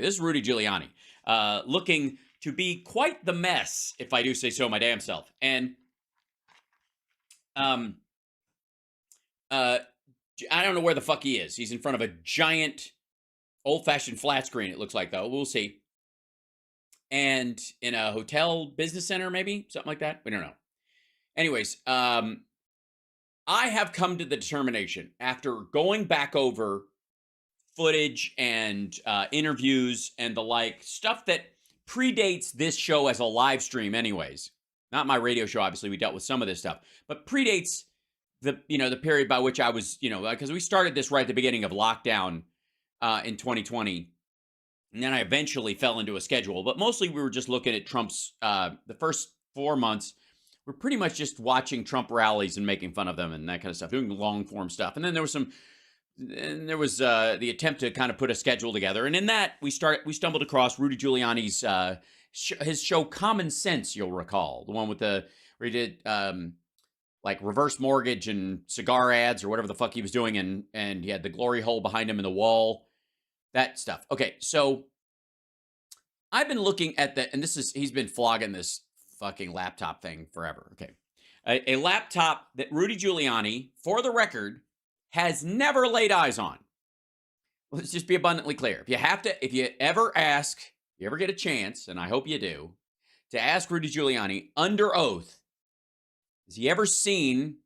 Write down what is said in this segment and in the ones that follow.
This is Rudy Giuliani, looking to be quite the mess, if I do say so my damn self. And I don't know where the fuck he is. He's in front of a giant, old-fashioned flat screen, it looks like, though. We'll see. And in a hotel business center, maybe? Something like that? We don't know. Anyways, I have come to the determination, after going back over footage and interviews and the like, stuff that predates this show as a live stream anyways. Not my radio show, obviously, we dealt with some of this stuff, but predates the period by which I was, because we started this right at the beginning of lockdown in 2020. And then I eventually fell into a schedule, but mostly we were just looking at Trump's, the first 4 months, we're pretty much just watching Trump rallies and making fun of them and that kind of stuff, doing long form stuff. And then there was the attempt to kind of put a schedule together. And in that, we stumbled across Rudy Giuliani's, his show Common Sense, you'll recall. The one with where he did like reverse mortgage and cigar ads or whatever the fuck he was doing. And he had the glory hole behind him in the wall. That stuff. Okay, so I've been looking at and he's been flogging this fucking laptop thing forever. Okay. A laptop that Rudy Giuliani, for the record, has never laid eyes on. Let's just be abundantly clear. If you ever get a chance, and I hope you do, to ask Rudy Giuliani under oath, has he ever seen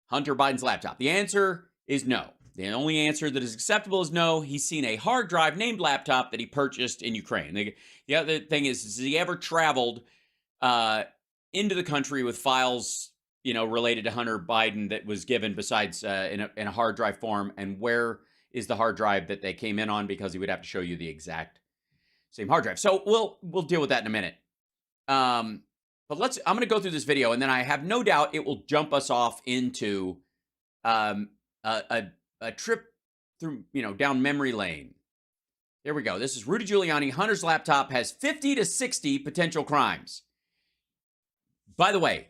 Hunter Biden's laptop? The answer is no. The only answer that is acceptable is no. He's seen a hard drive named laptop that he purchased in Ukraine. The other thing is, has he ever traveled into the country with files, related to Hunter Biden that was given besides in a hard drive form? And where is the hard drive that they came in on? Because he would have to show you the exact same hard drive. So we'll deal with that in a minute. But I'm going to go through this video, and then I have no doubt it will jump us off into a trip through, down memory lane. Here we go. This is Rudy Giuliani. Hunter's laptop has 50 to 60 potential crimes. By the way,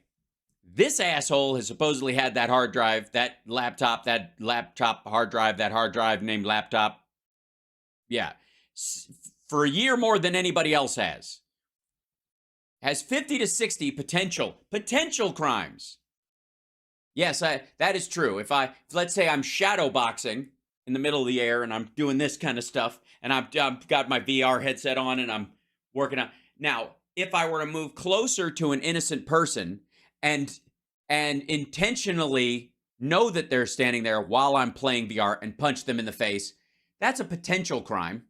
this asshole has supposedly had that hard drive, that laptop hard drive, that hard drive named laptop. Yeah. For a year more than anybody else has. Has 50 to 60 potential crimes. Yes, that is true. If let's say I'm shadow boxing in the middle of the air and I'm doing this kind of stuff and I've got my VR headset on and I'm working on. Now, if I were to move closer to an innocent person and intentionally know that they're standing there while I'm playing VR and punch them in the face, that's a potential crime.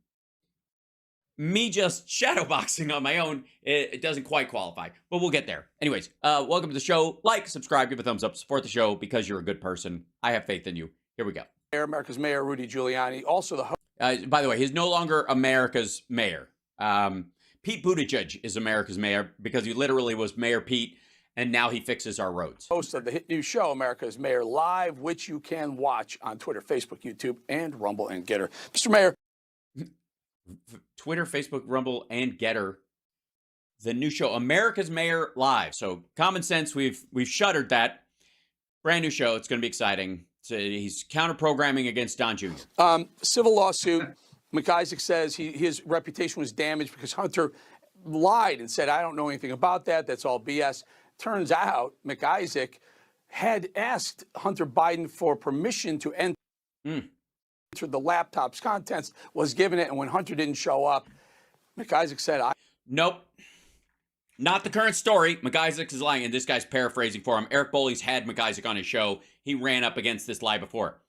Me just shadowboxing on my own, it doesn't quite qualify, but we'll get there. Anyways, welcome to the show. Like, subscribe, give a thumbs up, support the show because you're a good person. I have faith in you. Here we go. America's Mayor Rudy Giuliani, also the host. By the way, he's no longer America's mayor. Pete Buttigieg is America's mayor because he literally was Mayor Pete, and now he fixes our roads. Host of the hit new show, America's Mayor Live, which you can watch on Twitter, Facebook, YouTube, and Rumble and Getter. Mr. Mayor. Twitter, Facebook, Rumble, and Getter. The new show, America's Mayor Live. So Common Sense, we've shuttered that. Brand new show. It's going to be exciting. So he's counter-programming against Don Jr. Civil lawsuit. McIsaac says his reputation was damaged because Hunter lied and said, I don't know anything about that. That's all BS. Turns out McIsaac had asked Hunter Biden for permission to enter the laptop's contents, was given it, and when Hunter didn't show up, McIsaac said, Nope. Not the current story. McIsaac is lying, and this guy's paraphrasing for him. Eric Boley's had McIsaac on his show. He ran up against this lie before.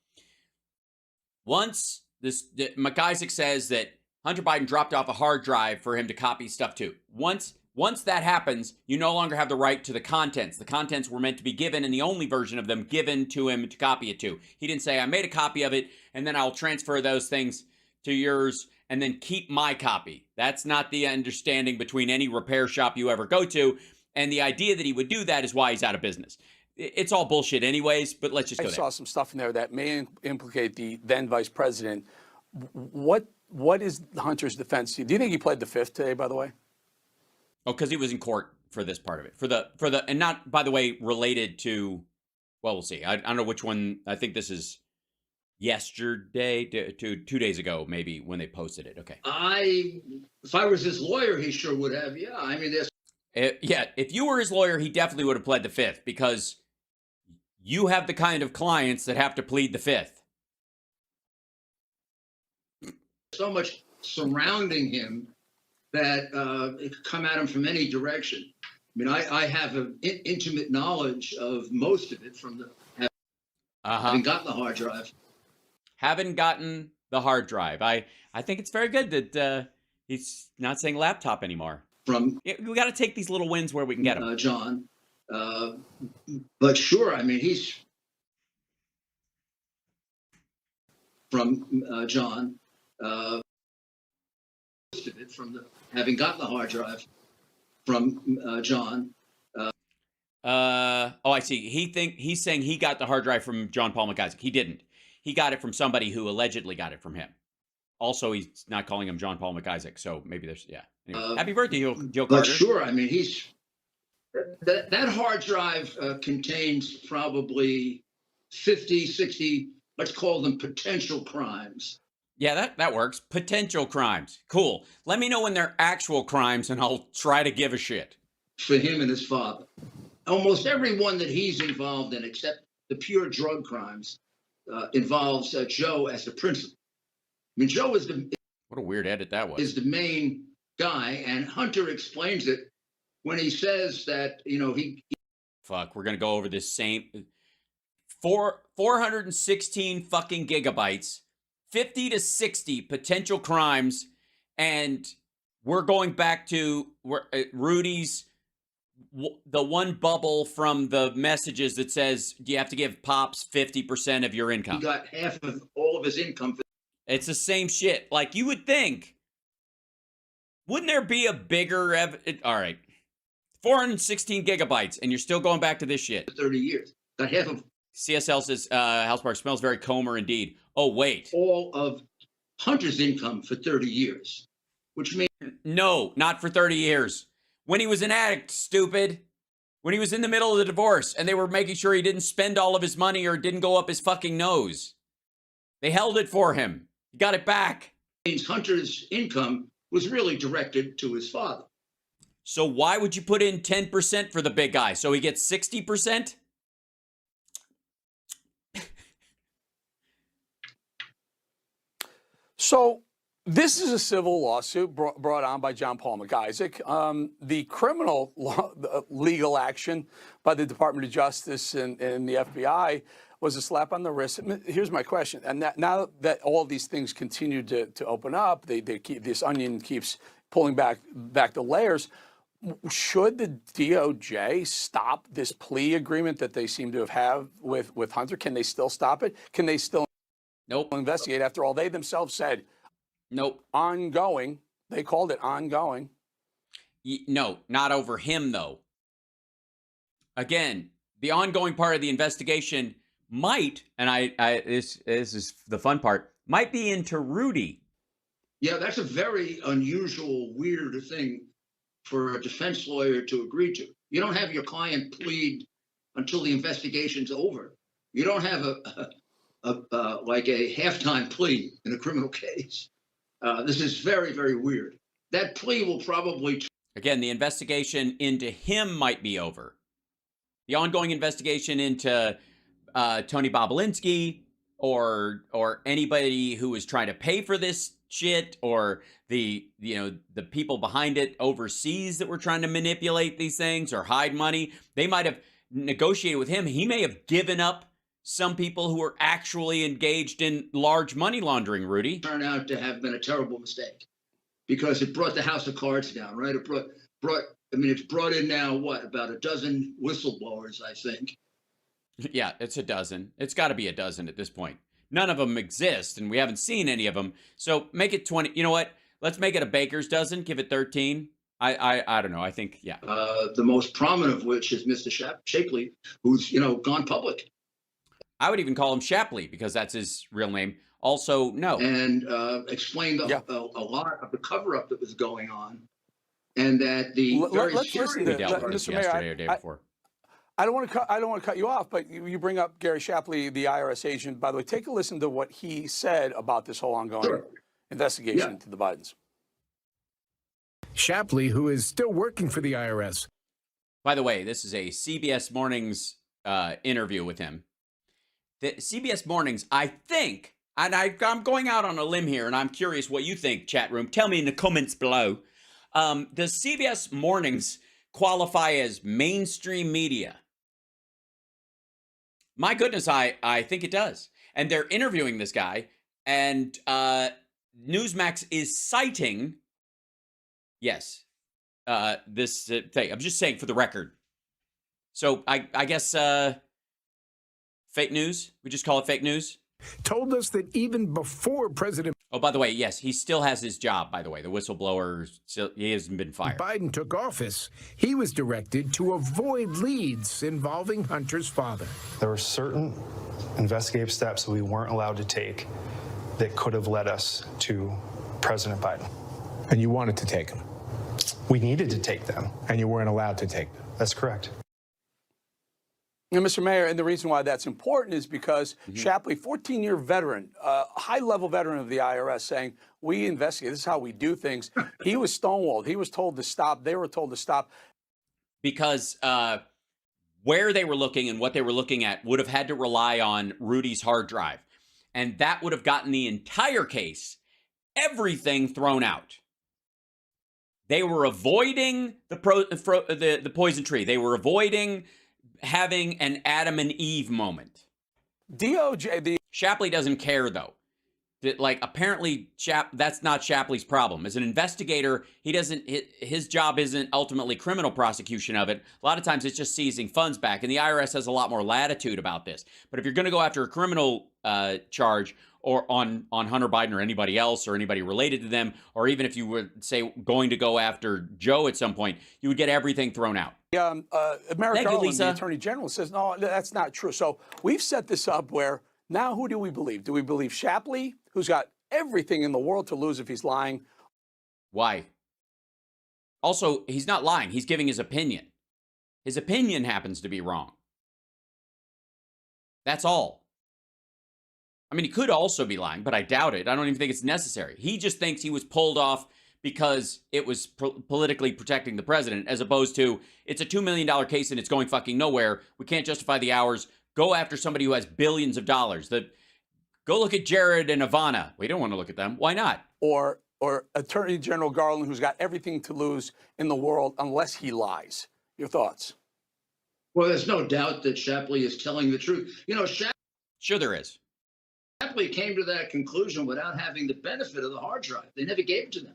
McIsaac says that Hunter Biden dropped off a hard drive for him to copy stuff to. Once that happens, you no longer have the right to the contents. The contents were meant to be given, and the only version of them given to him to copy it to. He didn't say, I made a copy of it, and then I'll transfer those things to yours, and then keep my copy. That's not the understanding between any repair shop you ever go to, and the idea that he would do that is why he's out of business. It's all bullshit anyways, but let's just go there. I saw some stuff in there that may implicate the then vice president. What is Hunter's defense? Do you think he pled the fifth today, by the way? Oh, because he was in court for this part of it. And not, by the way, related to, well, we'll see. I don't know which one. I think this is yesterday to 2 days ago, maybe, when they posted it. Okay. If I was his lawyer, he sure would have. Yeah, I mean, there's Yeah, if you were his lawyer, he definitely would have pled the fifth, because you have the kind of clients that have to plead the fifth. so much surrounding him that it could come at him from any direction. I mean, I have an intimate knowledge of most of it from the having gotten the hard drive. Haven't gotten the hard drive. I think it's very good that he's not saying laptop anymore. We got to take these little wins where we can get them. John. But sure, I mean, he's from John. Most of it from having gotten the hard drive from John. Oh, I see. He's saying he got the hard drive from John Paul McIsaac. He didn't. He got it from somebody who allegedly got it from him. Also, he's not calling him John Paul McIsaac, so maybe there's Anyway, happy birthday, Joe Carter. But sure, I mean, that hard drive contains probably 50, 60, let's call them potential crimes. Yeah, that works. Potential crimes. Cool. Let me know when they're actual crimes, and I'll try to give a shit. For him and his father. Almost every one that he's involved in, except the pure drug crimes, involves Joe as the principal. I mean, Joe is what a weird edit that was. Is the main guy, and Hunter explains it when he says that, Fuck, we're going to go over this same 416 fucking gigabytes, 50 to 60 potential crimes, and we're going back to Rudy's, the one bubble from the messages that says, do you have to give Pops 50% of your income? He got half of all of his income. It's the same shit. Like, you would think, wouldn't there be a bigger all right, 416 gigabytes, and you're still going back to this shit. 30 years. Got half of. CSL says, House Park smells very Comer indeed. Oh, wait. All of Hunter's income for 30 years, which means. No, not for 30 years. When he was an addict, stupid. When he was in the middle of the divorce, and they were making sure he didn't spend all of his money or didn't go up his fucking nose. They held it for him. He got it back. Means Hunter's income was really directed to his father. So why would you put in 10% for the big guy? So he gets 60%? So this is a civil lawsuit brought on by John Paul McIsaac. The criminal legal action by the Department of Justice and the FBI was a slap on the wrist. Here's my question. And now that all these things continue to open up, this onion keeps pulling back the layers. Should the DOJ stop this plea agreement that they seem to have with Hunter? Can they still stop it? Can they still investigate? After all, they themselves said, nope. Ongoing. They called it ongoing. No, not over him, though. Again, the ongoing part of the investigation might, and this is the fun part, might be into Rudy. Yeah, that's a very unusual, weird thing for a defense lawyer to agree to. You don't have your client plead until the investigation's over. You don't have like a halftime plea in a criminal case. This is very, very weird. That plea will probably... Again, the investigation into him might be over. The ongoing investigation into Tony Bobolinsky or anybody who was trying to pay for this shit, or the people behind it overseas that were trying to manipulate these things or hide money, they might have negotiated with him. He may have given up some people who were actually engaged in large money laundering, Rudy. Turned out to have been a terrible mistake because it brought the house of cards down, right? It brought it's brought in now, what, about a dozen whistleblowers, I think. Yeah, it's a dozen. It's got to be a dozen at this point. None of them exist, and we haven't seen any of them. So make it 20. You know what? Let's make it a baker's dozen. Give it 13. I don't know. I think, yeah. The most prominent of which is Mr. Shapley, who's, gone public. I would even call him Shapley because that's his real name. Also, no. And explained a lot of the cover-up that was going on. And that the let's listen to yesterday or day before. I don't want to cut you off, but you bring up Gary Shapley, the IRS agent. By the way, take a listen to what he said about this whole ongoing investigation into the Bidens. Shapley, who is still working for the IRS. By the way, this is a CBS Mornings interview with him. The CBS Mornings, I think, and I'm going out on a limb here, and I'm curious what you think, chat room. Tell me in the comments below. Does CBS Mornings qualify as mainstream media? My goodness, I think it does. And they're interviewing this guy, and Newsmax is citing, yes, this thing. I'm just saying for the record. So I guess fake news? We just call it fake news? Told us that even before President Oh, by the way, yes, he still has his job, by the way. The whistleblower, he hasn't been fired. Biden took office, he was directed to avoid leads involving Hunter's father. There were certain investigative steps that we weren't allowed to take that could have led us to President Biden. And you wanted to take them? We needed to take them. And you weren't allowed to take them? That's correct. And Mr. Mayor, and the reason why that's important is because Shapley, 14-year veteran, high-level veteran of the IRS, saying, we investigate, this is how we do things. He was stonewalled. He was told to stop. They were told to stop. Because where they were looking and what they were looking at would have had to rely on Rudy's hard drive. And that would have gotten the entire case, everything thrown out. They were avoiding the poison tree. They were avoiding having an Adam and Eve moment. DOJ, Shapley doesn't care, though. Like, apparently, that's not Shapley's problem. As an investigator, his job isn't ultimately criminal prosecution of it. A lot of times, it's just seizing funds back, and the IRS has a lot more latitude about this. But if you're going to go after a criminal charge or on Hunter Biden or anybody else or anybody related to them, or even if you were, say, going to go after Joe at some point, you would get everything thrown out. Merrick Garland, the Attorney General, says, no, that's not true. So we've set this up where now who do we believe? Do we believe Shapley, who's got everything in the world to lose if he's lying? Why? Also, he's not lying. He's giving his opinion. His opinion happens to be wrong. That's all. I mean, he could also be lying, but I doubt it. I don't even think it's necessary. He just thinks he was pulled off because it was politically protecting the president, as opposed to, it's a $2 million case and it's going fucking nowhere. We can't justify the hours. Go after somebody who has billions of dollars. Go look at Jared and Ivana. We don't want to look at them. Why not? Or Attorney General Garland, who's got everything to lose in the world unless he lies. Your thoughts? Well, there's no doubt that Shapley is telling the truth. You know, Sure there is. Shapley came to that conclusion without having the benefit of the hard drive. They never gave it to them.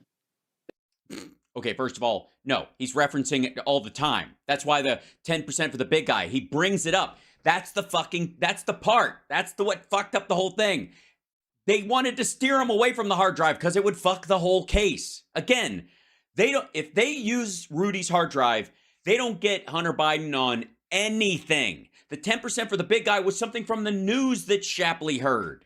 Okay, first of all, no, he's referencing it all the time. That's why the 10% for the big guy, he brings it up. That's the part. That's what fucked up the whole thing. They wanted to steer him away from the hard drive because it would fuck the whole case. Again, if they use Rudy's hard drive, they don't get Hunter Biden on anything. The 10% for the big guy was something from the news that Shapley heard.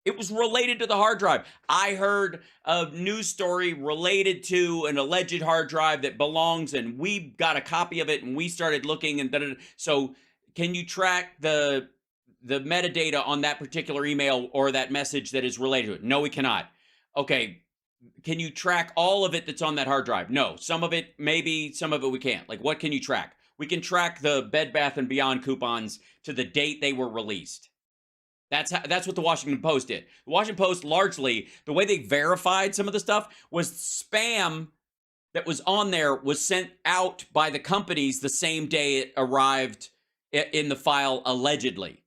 It was related to the hard drive. I heard a news story related to an alleged hard drive that belongs, and we got a copy of it, and we started looking, and da-da-da. So can you track the metadata on that particular email or that message that is related to it? No, we cannot. Okay, can you track all of it that's on that hard drive? No, some of it, maybe, some of it we can't. Like, what can you track? We can track the Bed Bath & Beyond coupons to the date they were released. That's what the Washington Post did. The Washington Post, largely, the way they verified some of the stuff was spam that was on there was sent out by the companies the same day it arrived in the file, allegedly.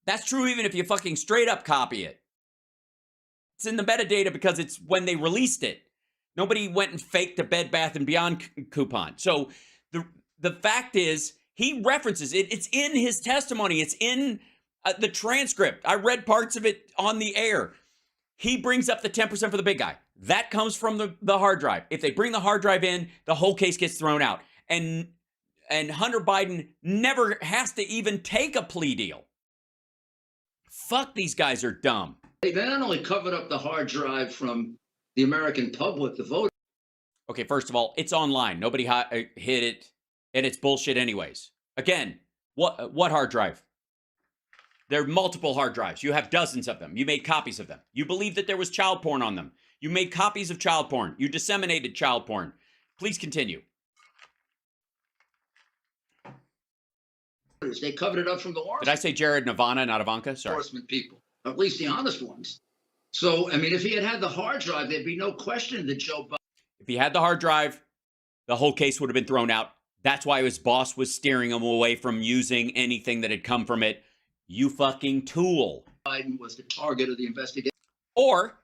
That's true even if you fucking straight up copy it. It's in the metadata because it's when they released it. Nobody went and faked a Bed Bath & Beyond coupon. So the fact is, he references it. It's in his testimony. It's in the transcript. I read parts of it on the air. He brings up the 10% for the big guy. That comes from the hard drive. If they bring the hard drive in, the whole case gets thrown out. And Hunter Biden never has to even take a plea deal. Fuck, these guys are dumb. They not only covered up the hard drive from the American public, the vote. Okay, first of all, it's online. Nobody hid it. and it's bullshit anyways. Again, what hard drive? There are multiple hard drives. You have dozens of them. You made copies of them. You believe that there was child porn on them. You made copies of child porn. You disseminated child porn. Please continue. They covered it up from the Warren. Did I say Jared Nirvana, not Ivanka? Sorry. Enforcement people, at least the honest ones. So, I mean, if he had the hard drive, there'd be no question that Joe Biden. If he had the hard drive, the whole case would have been thrown out. That's why his boss was steering him away from using anything that had come from it. You fucking tool. Biden was the target of the investigation. Or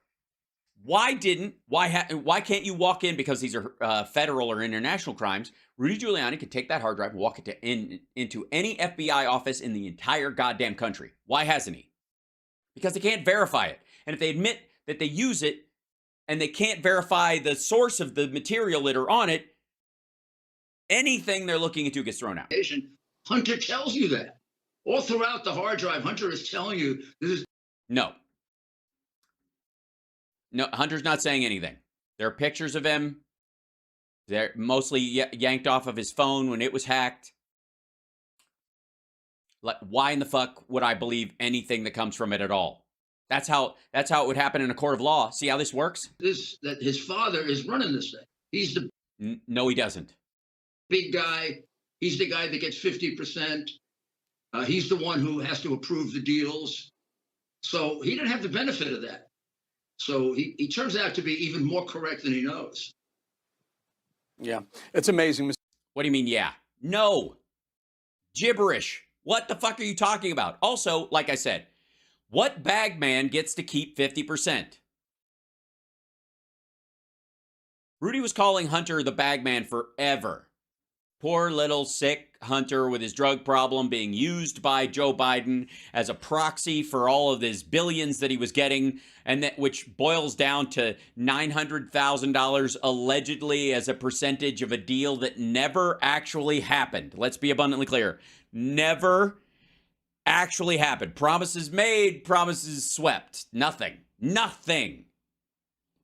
why can't you walk in, because these are federal or international crimes? Rudy Giuliani could take that hard drive and walk it into any FBI office in the entire goddamn country. Why hasn't he? Because they can't verify it. And if they admit that they use it and they can't verify the source of the material that are on it, anything they're looking into gets thrown out. Hunter tells you that. All throughout the hard drive, Hunter is telling you this is. No, Hunter's not saying anything. There are pictures of him. They're mostly yanked off of his phone when it was hacked. Like, why in the fuck would I believe anything that comes from it at all? That's how it would happen in a court of law. See how this works? That his father is running this thing. He's the no, he doesn't. Big guy. He's the guy that gets 50%. He's the one who has to approve the deals. So he didn't have the benefit of that. So he turns out to be even more correct than he knows. Yeah, it's amazing. What do you mean, yeah? No. Gibberish. What the fuck are you talking about? Also, like I said, what bag man gets to keep 50%? Rudy was calling Hunter the bag man forever. Poor little sick Hunter with his drug problem being used by Joe Biden as a proxy for all of his billions that he was getting, and that which boils down to $900,000 allegedly as a percentage of a deal that never actually happened. Let's be abundantly clear. Never actually happened. Promises made, promises swept. Nothing. Nothing.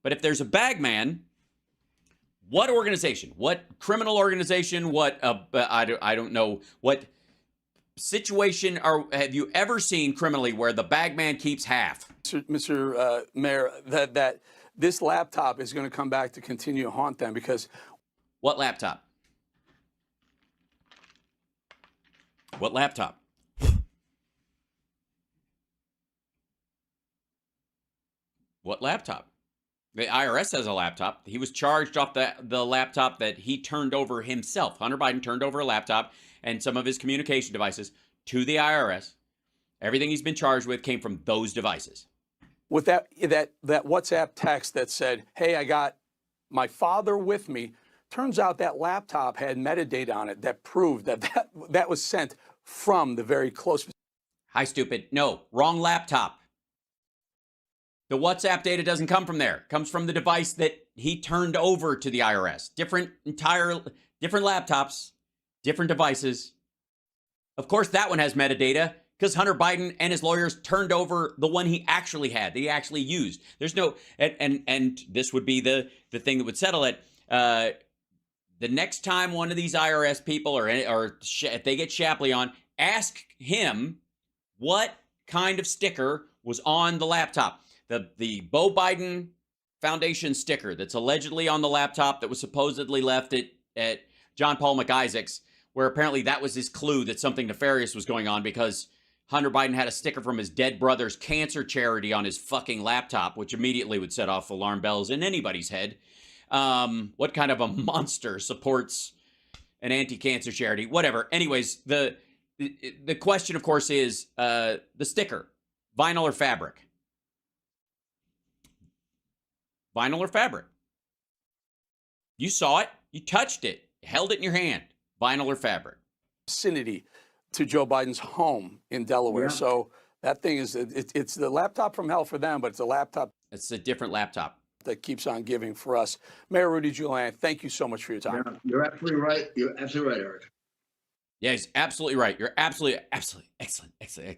But if there's a bag man, what organization, what criminal organization, what, I don't know, what situation have you ever seen criminally where the bag man keeps half? Mr. Mayor, that this laptop is going to come back to continue to haunt them because. What laptop? What laptop? What laptop? The IRS has a laptop. He was charged off the laptop that he turned over himself. Hunter Biden turned over a laptop and some of his communication devices to the IRS. Everything he's been charged with came from those devices. With that WhatsApp text that said, hey, I got my father with me, turns out that laptop had metadata on it that proved that was sent from the very close. Hi, stupid. No, wrong laptop. The WhatsApp data doesn't come from there. It comes from the device that he turned over to the IRS. Different laptops, different devices. Of course, that one has metadata because Hunter Biden and his lawyers turned over the one he actually had, that he actually used. There's no, and this would be the thing that would settle it. The next time one of these IRS people or if they get Shapley on, ask him what kind of sticker was on the laptop. The Beau Biden Foundation sticker that's allegedly on the laptop that was supposedly left at John Paul McIsaac's, where apparently that was his clue that something nefarious was going on because Hunter Biden had a sticker from his dead brother's cancer charity on his fucking laptop, which immediately would set off alarm bells in anybody's head. What kind of a monster supports an anti-cancer charity? Whatever. Anyways, the question, of course, is the sticker, vinyl or fabric? Vinyl or fabric? You saw it. You touched it. You held it in your hand. Vinyl or fabric? Vicinity to Joe Biden's home in Delaware. Yeah. So that thing is, it's the laptop from hell for them, but it's a laptop. It's a different laptop that keeps on giving for us. Mayor Rudy Giuliani, thank you so much for your time. Yeah, you're absolutely right. You're absolutely right, Eric. Yeah, he's absolutely right. You're absolutely excellent.